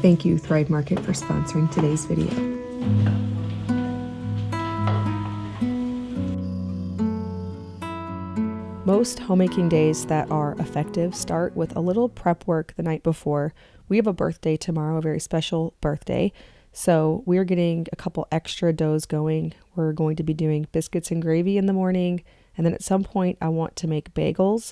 Thank you, Thrive Market, for sponsoring today's video. Most homemaking days that are effective start with a little prep work the night before. We have a birthday tomorrow, a very special birthday. So we're getting a couple extra doughs going. We're going to be doing biscuits and gravy in the morning. And then at some point, I want to make bagels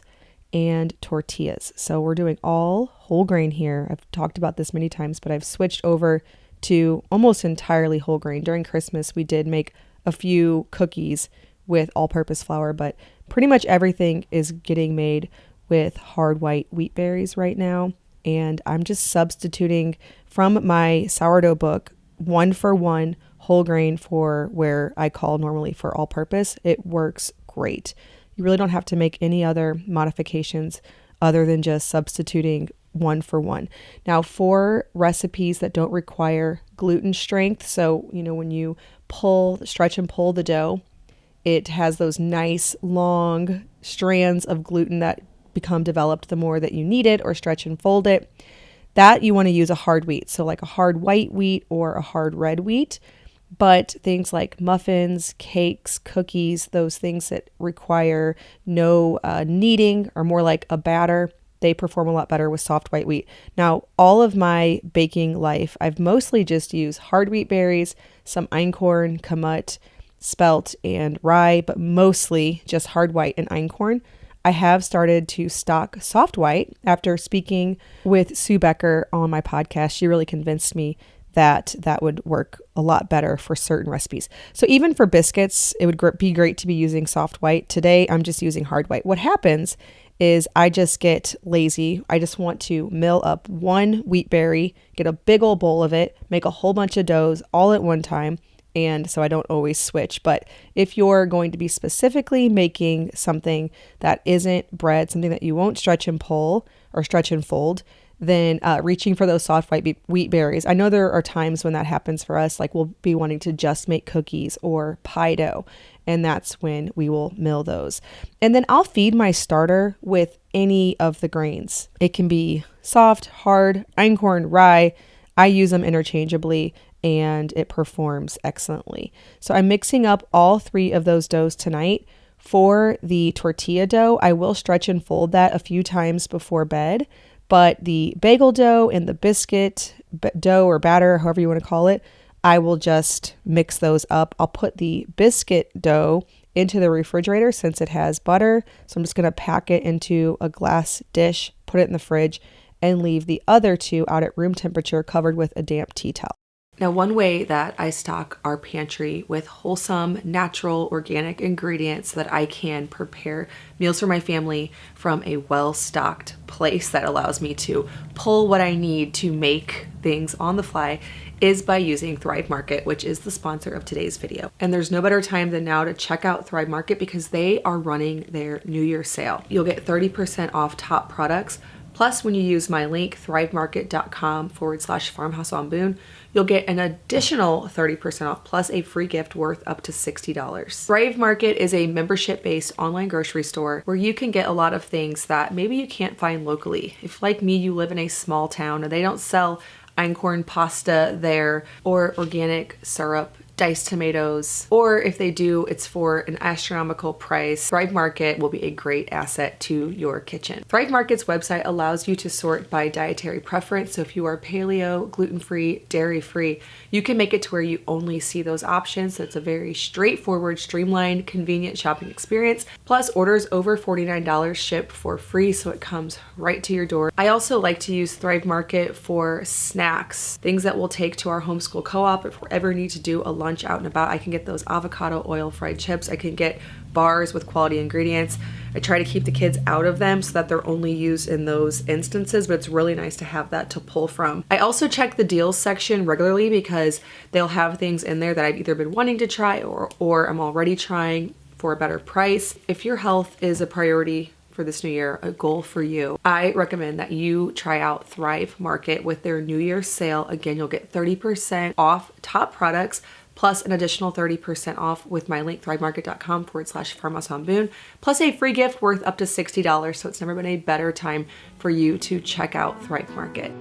and tortillas. So we're doing all whole grain here. I've talked about this many times, but I've switched over to almost entirely whole grain. During Christmas, we did make a few cookies with all-purpose flour, but pretty much everything is getting made with hard white wheat berries right now. And I'm just substituting from my sourdough book 1-for-1 whole grain for where I call normally for all-purpose. It works great. You really don't have to make any other modifications other than just substituting 1-for-1. Now, for recipes that don't require gluten strength, so when you stretch and pull the dough, it has those nice long strands of gluten that become developed the more that you knead it or stretch and fold it. That you want to use a hard wheat, so like a hard white wheat or a hard red wheat. But things like muffins, cakes, cookies, those things that require no kneading or more like a batter, they perform a lot better with soft white wheat. Now, all of my baking life, I've mostly just used hard wheat berries, some einkorn, kamut, spelt, and rye, but mostly just hard white and einkorn. I have started to stock soft white after speaking with Sue Becker on my podcast. She really convinced me that would work a lot better for certain recipes. So even for biscuits, it would be great to be using soft white. Today, I'm just using hard white. What happens is I just get lazy. I just want to mill up one wheat berry, get a big old bowl of it, make a whole bunch of doughs all at one time. And so I don't always switch. But if you're going to be specifically making something that isn't bread, something that you won't stretch and pull or stretch and fold, then reaching for those soft white wheat berries. I know there are times when that happens for us, like we'll be wanting to just make cookies or pie dough, and that's when we will mill those. And then I'll feed my starter with any of the grains. It can be soft, hard, einkorn, rye. I use them interchangeably, and it performs excellently. So I'm mixing up all three of those doughs tonight. For the tortilla dough, I will stretch and fold that a few times before bed. But the bagel dough and the biscuit dough or batter, however you want to call it, I will just mix those up. I'll put the biscuit dough into the refrigerator since it has butter. So I'm just going to pack it into a glass dish, put it in the fridge, and leave the other two out at room temperature covered with a damp tea towel. Now, one way that I stock our pantry with wholesome, natural, organic ingredients so that I can prepare meals for my family from a well-stocked place that allows me to pull what I need to make things on the fly is by using Thrive Market, which is the sponsor of today's video. And there's no better time than now to check out Thrive Market because they are running their New Year sale. You'll get 30% off top products. Plus, when you use my link, thrivemarket.com/farmhouse on Boone, you'll get an additional 30% off plus a free gift worth up to $60. Thrive Market is a membership-based online grocery store where you can get a lot of things that maybe you can't find locally. If, like me, you live in a small town and they don't sell einkorn pasta there or organic syrup, diced tomatoes, or if they do, it's for an astronomical price. Thrive Market will be a great asset to your kitchen. Thrive Market's website allows you to sort by dietary preference. So if you are paleo, gluten-free, dairy-free, you can make it to where you only see those options. So it's a very straightforward, streamlined, convenient shopping experience. Plus, orders over $49 ship for free, so it comes right to your door. I also like to use Thrive Market for snacks, things that we'll take to our homeschool co-op if we ever need to do a lunch out and about. I can get those avocado oil fried chips. I can get bars with quality ingredients. I try to keep the kids out of them so that they're only used in those instances, but it's really nice to have that to pull from. I also check the deals section regularly because they'll have things in there that I've either been wanting to try or I'm already trying for a better price. If your health is a priority for this new year, a goal for you, I recommend that you try out Thrive Market with their New Year's sale. Again, you'll get 30% off top products plus an additional 30% off with my link, thrivemarket.com/farmhouse on Boone, plus a free gift worth up to $60. So it's never been a better time for you to check out Thrive Market.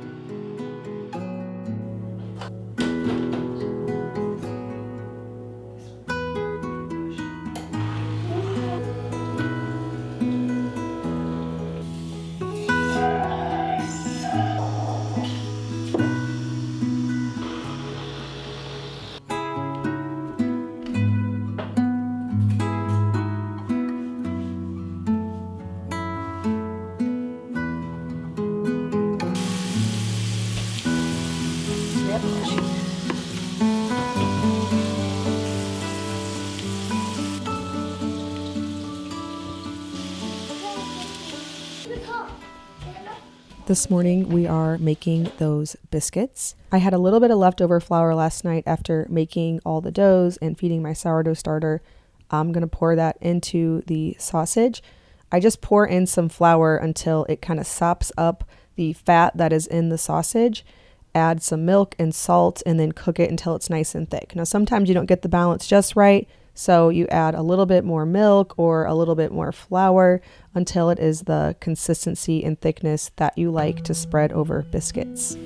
This morning we are making those biscuits. I had a little bit of leftover flour last night after making all the doughs and feeding my sourdough starter. I'm going to pour that into the sausage. I just pour in some flour until it kind of sops up the fat that is in the sausage. Add some milk and salt and then cook it until it's nice and thick. Now sometimes you don't get the balance just right, so you add a little bit more milk or a little bit more flour until it is the consistency and thickness that you like to spread over biscuits.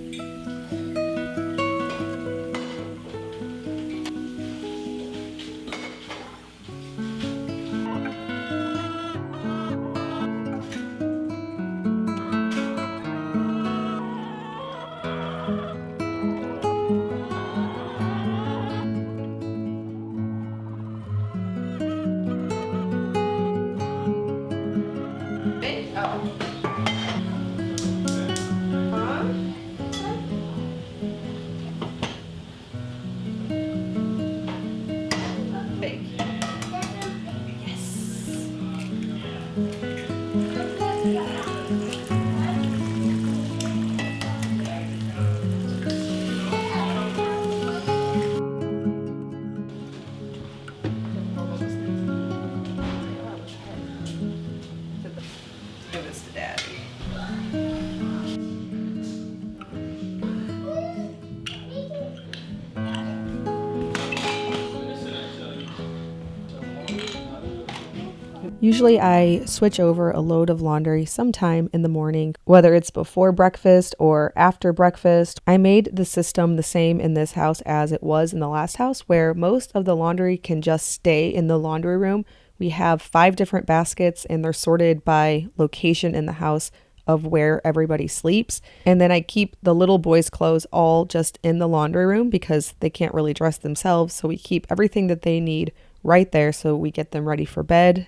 Usually I switch over a load of laundry sometime in the morning, whether it's before breakfast or after breakfast. I made the system the same in this house as it was in the last house, where most of the laundry can just stay in the laundry room. We have 5 different baskets and they're sorted by location in the house of where everybody sleeps. And then I keep the little boys' clothes all just in the laundry room because they can't really dress themselves. So we keep everything that they need right there. So we get them ready for bed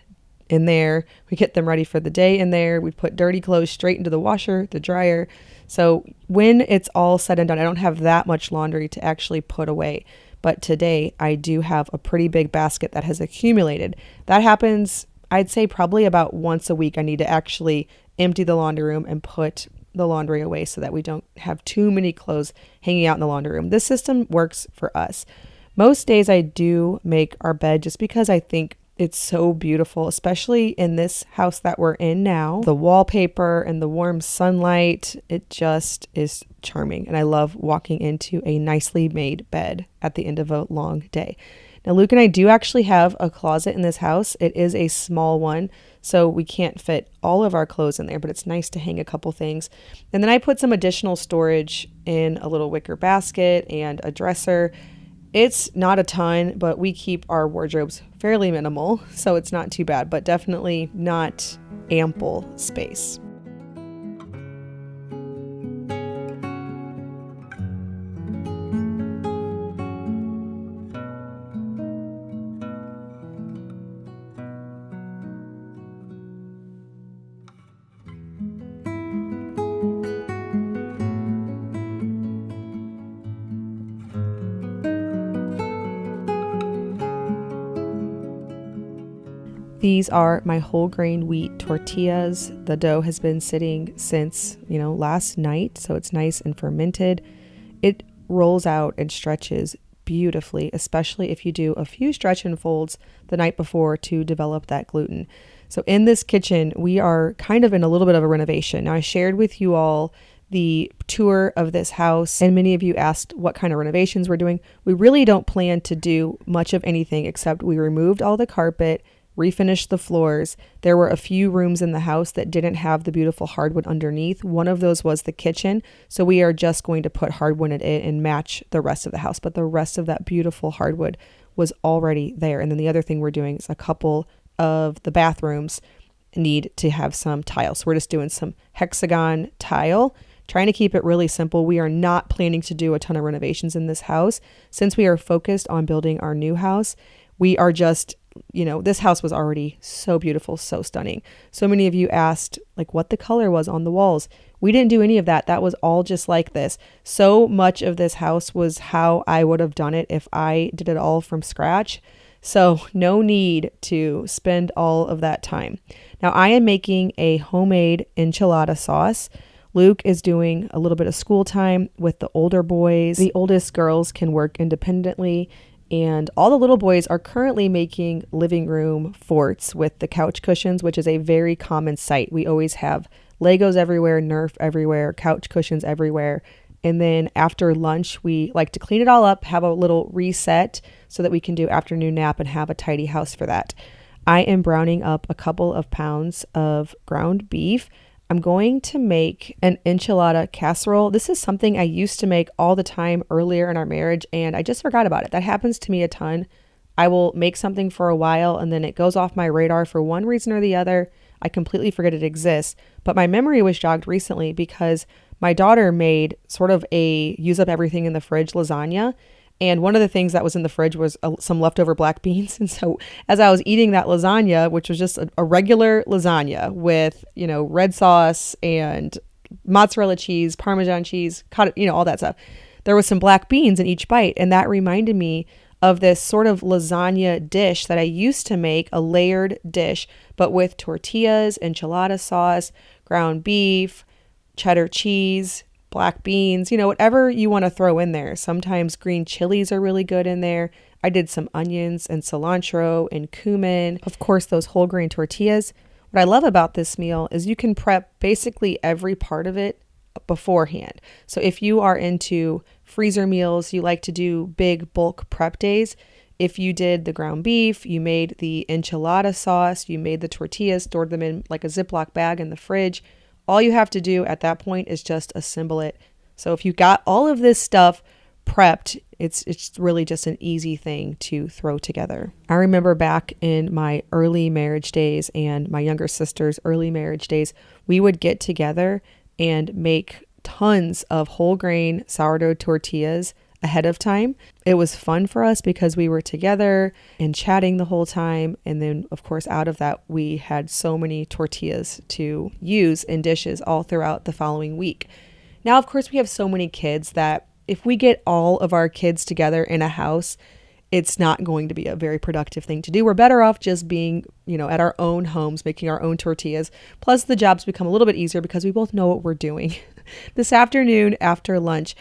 in there. We get them ready for the day in there. We put dirty clothes straight into the washer, the dryer. So when it's all said and done, I don't have that much laundry to actually put away. But today I do have a pretty big basket that has accumulated. That happens, I'd say probably about once a week. I need to actually empty the laundry room and put the laundry away so that we don't have too many clothes hanging out in the laundry room. This system works for us. Most days I do make our bed just because I think it's so beautiful, especially in this house that we're in now. The wallpaper and the warm sunlight, it just is charming. And I love walking into a nicely made bed at the end of a long day. Now, Luke and I do actually have a closet in this house. It is a small one, so we can't fit all of our clothes in there, but it's nice to hang a couple things. And then I put some additional storage in a little wicker basket and a dresser. It's not a ton, but we keep our wardrobes fairly minimal, so it's not too bad, but definitely not ample space. These are my whole grain wheat tortillas. The dough has been sitting since, last night, so it's nice and fermented. It rolls out and stretches beautifully, especially if you do a few stretch and folds the night before to develop that gluten. So in this kitchen, we are kind of in a little bit of a renovation. Now, I shared with you all the tour of this house, and many of you asked what kind of renovations we're doing. We really don't plan to do much of anything except we removed all the carpet, refinished the floors. There were a few rooms in the house that didn't have the beautiful hardwood underneath. One of those was the kitchen. So we are just going to put hardwood in it and match the rest of the house. But the rest of that beautiful hardwood was already there. And then the other thing we're doing is a couple of the bathrooms need to have some tile. So we're just doing some hexagon tile, trying to keep it really simple. We are not planning to do a ton of renovations in this house. Since we are focused on building our new house, we are just, this house was already so beautiful, so stunning. So many of you asked what the color was on the walls. We didn't do any of that. That was all just like this. So much of this house was how I would have done it if I did it all from scratch. So no need to spend all of that time. Now I am making a homemade enchilada sauce. Luke is doing a little bit of school time with the older boys. The oldest girls can work independently, and all the little boys are currently making living room forts with the couch cushions, which is a very common sight. We always have Legos everywhere, Nerf everywhere, couch cushions everywhere. And then after lunch, we like to clean it all up, have a little reset so that we can do afternoon nap and have a tidy house for that. I am browning up a couple of pounds of ground beef. I'm going to make an enchilada casserole. This is something I used to make all the time earlier in our marriage, and I just forgot about it. That happens to me a ton. I will make something for a while, and then it goes off my radar for one reason or the other. I completely forget it exists. But my memory was jogged recently because my daughter made sort of a use up everything in the fridge lasagna. And one of the things that was in the fridge was some leftover black beans. And so as I was eating that lasagna, which was just a regular lasagna with, red sauce and mozzarella cheese, Parmesan cheese, all that stuff, there was some black beans in each bite. And that reminded me of this sort of lasagna dish that I used to make, a layered dish, but with tortillas, enchilada sauce, ground beef, cheddar cheese, black beans, whatever you want to throw in there. Sometimes green chilies are really good in there. I did some onions and cilantro and cumin. Of course, those whole grain tortillas. What I love about this meal is you can prep basically every part of it beforehand. So if you are into freezer meals, you like to do big bulk prep days. If you did the ground beef, you made the enchilada sauce, you made the tortillas, stored them in like a Ziploc bag in the fridge. All you have to do at that point is just assemble it. So if you got all of this stuff prepped, it's really just an easy thing to throw together. I remember back in my early marriage days and my younger sister's early marriage days, we would get together and make tons of whole grain sourdough tortillas ahead of time. It was fun for us because we were together and chatting the whole time. And then, of course, out of that, we had so many tortillas to use in dishes all throughout the following week. Now, of course, we have so many kids that if we get all of our kids together in a house, it's not going to be a very productive thing to do. We're better off just being, at our own homes, making our own tortillas. Plus, the jobs become a little bit easier because we both know what we're doing. This afternoon after lunch,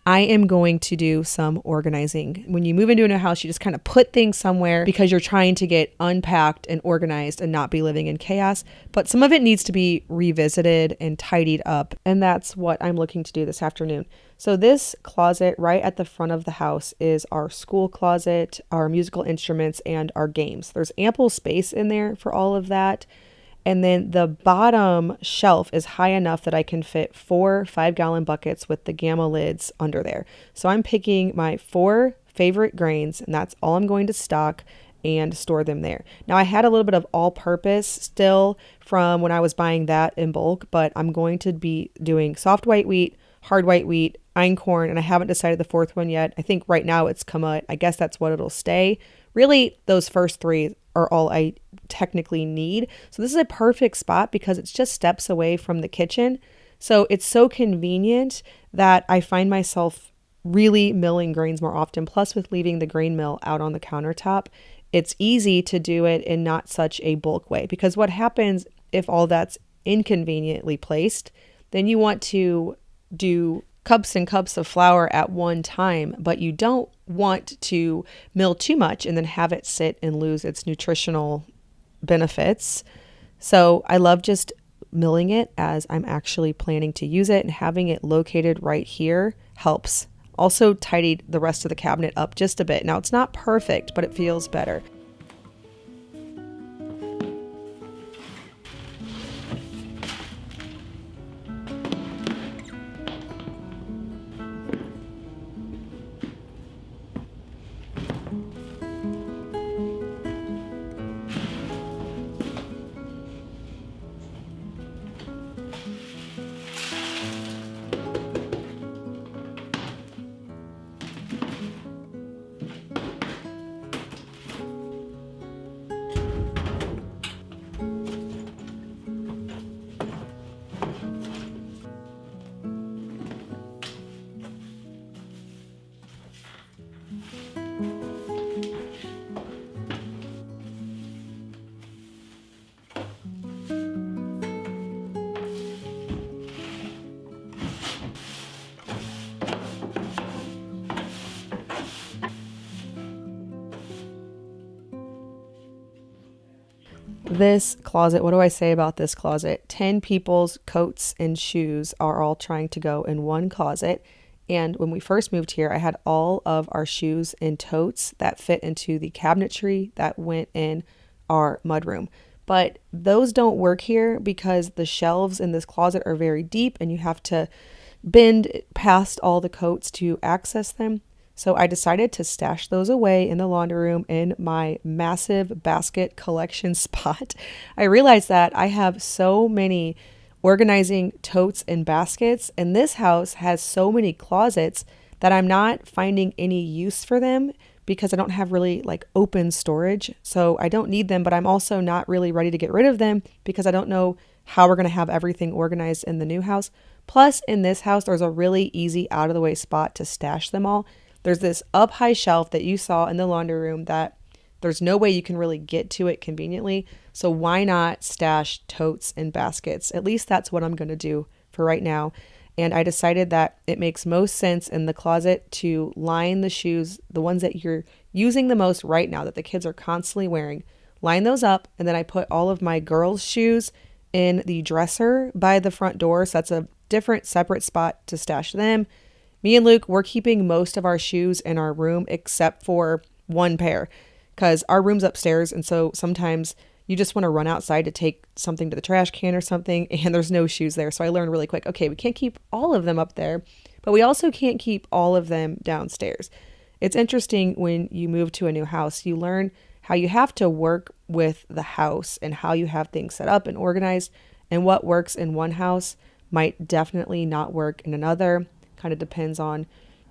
I am going to do some organizing. When you move into a new house, you just kind of put things somewhere because you're trying to get unpacked and organized and not be living in chaos. But some of it needs to be revisited and tidied up. And that's what I'm looking to do this afternoon. So this closet right at the front of the house is our school closet, our musical instruments, and our games. There's ample space in there for all of that. And then the bottom shelf is high enough that I can fit 4 5-gallon buckets with the gamma lids under there. So I'm picking my 4 favorite grains, and that's all I'm going to stock and store them there. Now I had a little bit of all-purpose still from when I was buying that in bulk, but I'm going to be doing soft white wheat, hard white wheat, einkorn, and I haven't decided the 4th one yet. I think right now it's kamut. I guess that's what it'll stay. Really, those first 3 are all I technically need. So this is a perfect spot because it's just steps away from the kitchen. So it's so convenient that I find myself really milling grains more often. Plus, with leaving the grain mill out on the countertop, it's easy to do it in not such a bulk way. Because what happens if all that's inconveniently placed, then you want to do cups and cups of flour at one time, but you don't want to mill too much and then have it sit and lose its nutritional benefits. So I love just milling it as I'm actually planning to use it, and having it located right here helps. Also tidied the rest of the cabinet up just a bit. Now it's not perfect, but it feels better. This closet, what do I say about this closet? 10 people's coats and shoes are all trying to go in one closet. And when we first moved here, I had all of our shoes in totes that fit into the cabinetry that went in our mudroom. But those don't work here because the shelves in this closet are very deep and you have to bend past all the coats to access them. So I decided to stash those away in the laundry room in my massive basket collection spot. I realized that I have so many organizing totes and baskets, and this house has so many closets that I'm not finding any use for them because I don't have really like open storage. So I don't need them, but I'm also not really ready to get rid of them because I don't know how we're going to have everything organized in the new house. Plus, in this house, there's a really easy out of the way spot to stash them all. There's this up high shelf that you saw in the laundry room that there's no way you can really get to it conveniently. So why not stash totes and baskets? At least that's what I'm going to do for right now. And I decided that it makes most sense in the closet to line the shoes, the ones that you're using the most right now that the kids are constantly wearing, line those up. And then I put all of my girls' shoes in the dresser by the front door. So that's a different separate spot to stash them. Me and Luke, we're keeping most of our shoes in our room except for one pair because our room's upstairs. And so sometimes you just want to run outside to take something to the trash can or something and there's no shoes there. So I learned really quick, okay, we can't keep all of them up there, but we also can't keep all of them downstairs. It's interesting when you move to a new house, you learn how you have to work with the house and how you have things set up and organized, and what works in one house might definitely not work in another. Kind of depends on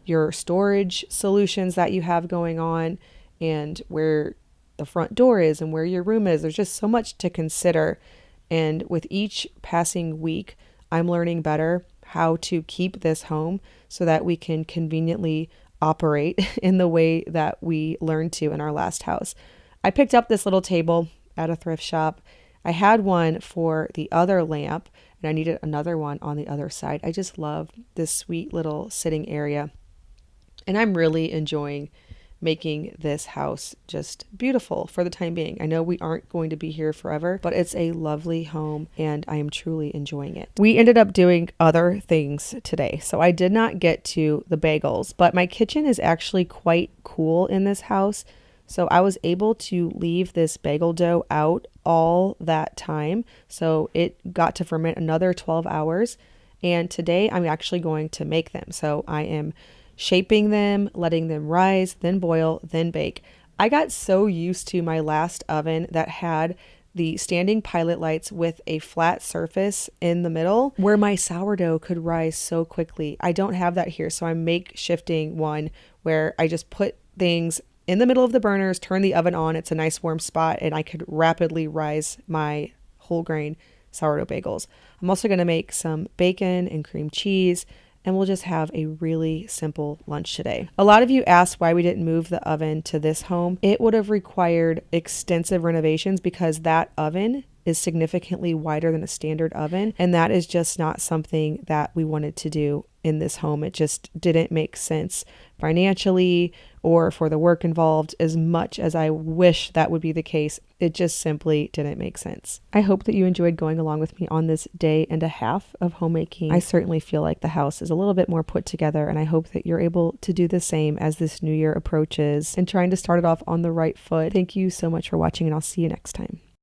your storage solutions that you have going on and where the front door is and where your room is. There's just so much to consider. And with each passing week, I'm learning better how to keep this home so that we can conveniently operate in the way that we learned to in our last house. I picked up this little table at a thrift shop. I had one for the other lamp and I needed another one on the other side. I just love this sweet little sitting area. And I'm really enjoying making this house just beautiful for the time being. I know we aren't going to be here forever, but it's a lovely home and I am truly enjoying it. We ended up doing other things today. So I did not get to the bagels, but my kitchen is actually quite cool in this house. So I was able to leave this bagel dough out all that time. So it got to ferment another 12 hours. And today I'm actually going to make them. So I am shaping them, letting them rise, then boil, then bake. I got so used to my last oven that had the standing pilot lights with a flat surface in the middle where my sourdough could rise so quickly. I don't have that here. So I'm makeshifting one where I just put things in the middle of the burners, turn the oven on. It's a nice warm spot and I could rapidly rise my whole grain sourdough bagels. I'm also going to make some bacon and cream cheese and we'll just have a really simple lunch today. A lot of you asked why we didn't move the oven to this home. It would have required extensive renovations because that oven is significantly wider than a standard oven. And that is just not something that we wanted to do in this home. It just didn't make sense financially or for the work involved. As much as I wish that would be the case, it just simply didn't make sense. I hope that you enjoyed going along with me on this day and a half of homemaking. I certainly feel like the house is a little bit more put together and I hope that you're able to do the same as this new year approaches and trying to start it off on the right foot. Thank you so much for watching and I'll see you next time.